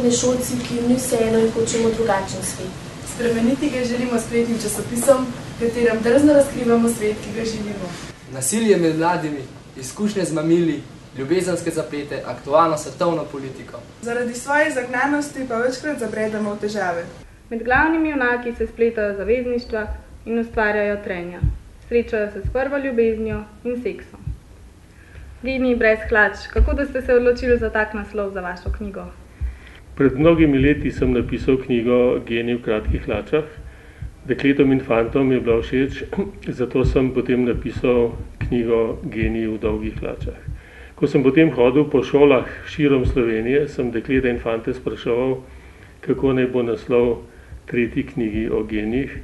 srednješolci, ki jim ni vseeno in hočemo drugačen svet. Spremeniti ga želimo spletnim časopisom, v katerem drzno razkrivamo svet, ki ga živimo. Nasilje med mladimi, izkušnje z mamili, ljubezenske zaplete, aktualno svetovno politiko. Zaradi svoje zagnanosti pa večkrat zabredemo v težave. Med glavnimi junaki se spletajo zavezništva in ustvarjajo trenja. Srečajo se s prvo ljubeznijo in seksom. Geniji brez hlač, kako da ste se odločili za tak naslov za vašo knjigo? Pred mnogimi leti sem napisal knjigo Geniji v kratkih hlačah. Dekletom in fantom je bila všeč, zato sem potem napisal knjigo Geniji v dolgih hlačah. Ko sem potem hodil po šolah širom Slovenije, sem dekleta in fante spraševal, kako naj bo naslov tretji knjigi o genijih,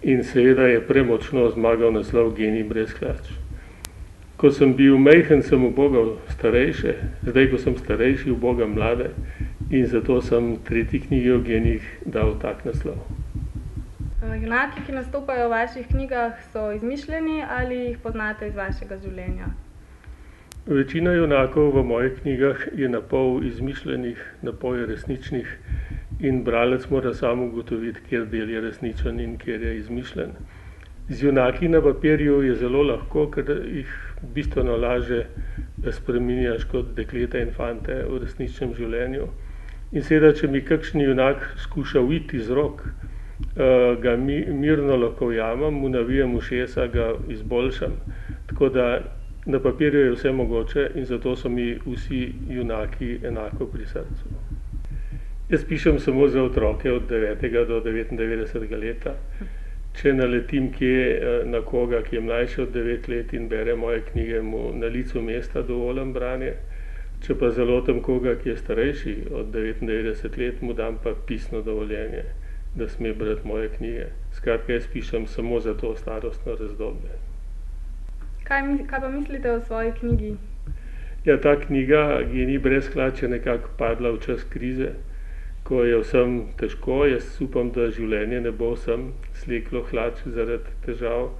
in seveda je premočno zmagal naslov Geniji brez hlač. Ko sem bil majhen, sem ubogal starejše, zdaj, ko sem starejši, ubogam mlade, in zato sem tretji knjigi o genijih dal tak naslov. Junaki, ki nastopajo v vaših knjigah, so izmišljeni ali jih poznate iz vašega življenja? Večina junakov v mojih knjigah je napol izmišljenih, napol resničnih in bralec mora sam ugotoviti, kjer del je resničen in kjer je izmišljen. Z junaki na papirju je zelo lahko, ker jih bistveno lažje spreminjaš kot dekleta in fante v resničnem življenju. In seveda, če mi kakšen junak skuša uiti iz rok, ga mirno lahko ujamem, mu navijem ušesa, ga izboljšam. Tako da na papirju je vse mogoče in zato so mi vsi junaki enako pri srcu. Jaz pišem samo za otroke od 9. do 99. leta. Če naletim kje na koga, ki je mlajši od 9 let in bere moje knjige, mu na licu mesta dovolim branje. Če pa zalotim koga, ki je starejši od 99 let, mu dam pa pisno dovoljenje, da sme brati moje knjige. Skratka, jaz pišem samo za to starostno razdobje. Kaj pa mislite o svoji knjigi? Ja, ta knjiga Geniji brez hlač je nekako padla v čas krize, ko je vsem težko. Jaz upam, da življenje ne bo vsem sleklo hlač zaradi težav,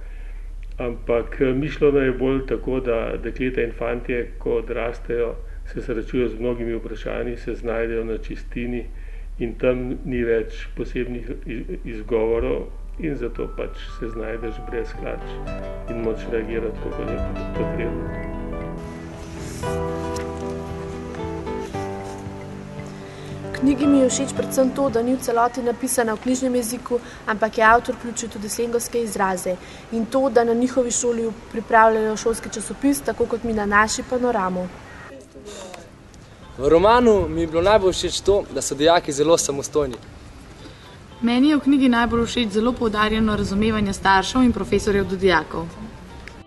ampak mišljeno je bolj tako, da dekleta in fantje, ko odrastejo, se srečujejo z mnogimi vprašanji, se znajdejo na čistini in tam ni več posebnih izgovorov in zato pač se znajdeš brez hlač in moč reagirati, kako je potrebno. V knjigi mi je všeč predvsem to, da ni v celoti napisana v knjižnem jeziku, ampak je avtor vključil tudi slengovske izraze in to, da na njihovi šoli pripravljajo šolski časopis, tako kot mi na naši Panoramo. V romanu mi je bilo najbolj všeč to, da so dijaki zelo samostojni. Meni je v knjigi najbolj všeč zelo poudarjeno razumevanje staršev in profesorjev do dijakov.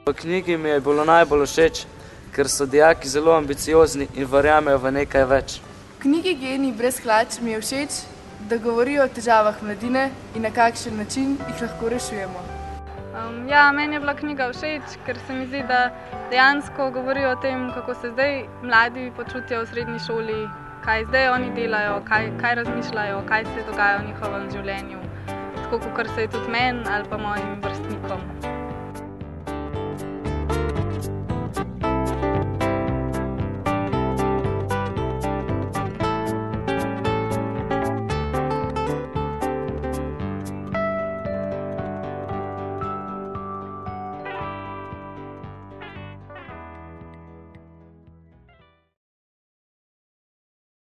V knjigi mi je bilo najbolj všeč, ker so dijaki zelo ambiciozni in verjamejo v nekaj več. V knjigi Geniji brez hlač mi je všeč, da govorijo o težavah mladine in na kakšen način jih lahko rešujemo. Meni je bila knjiga všeč, ker se mi zdi, da dejansko govorijo o tem, kako se zdaj mladi počutijo v srednji šoli, kaj zdaj oni delajo, kaj razmišljajo, kaj se dogaja v njihovem življenju, tako kot se je tudi meni ali pa mojim vrstnikom.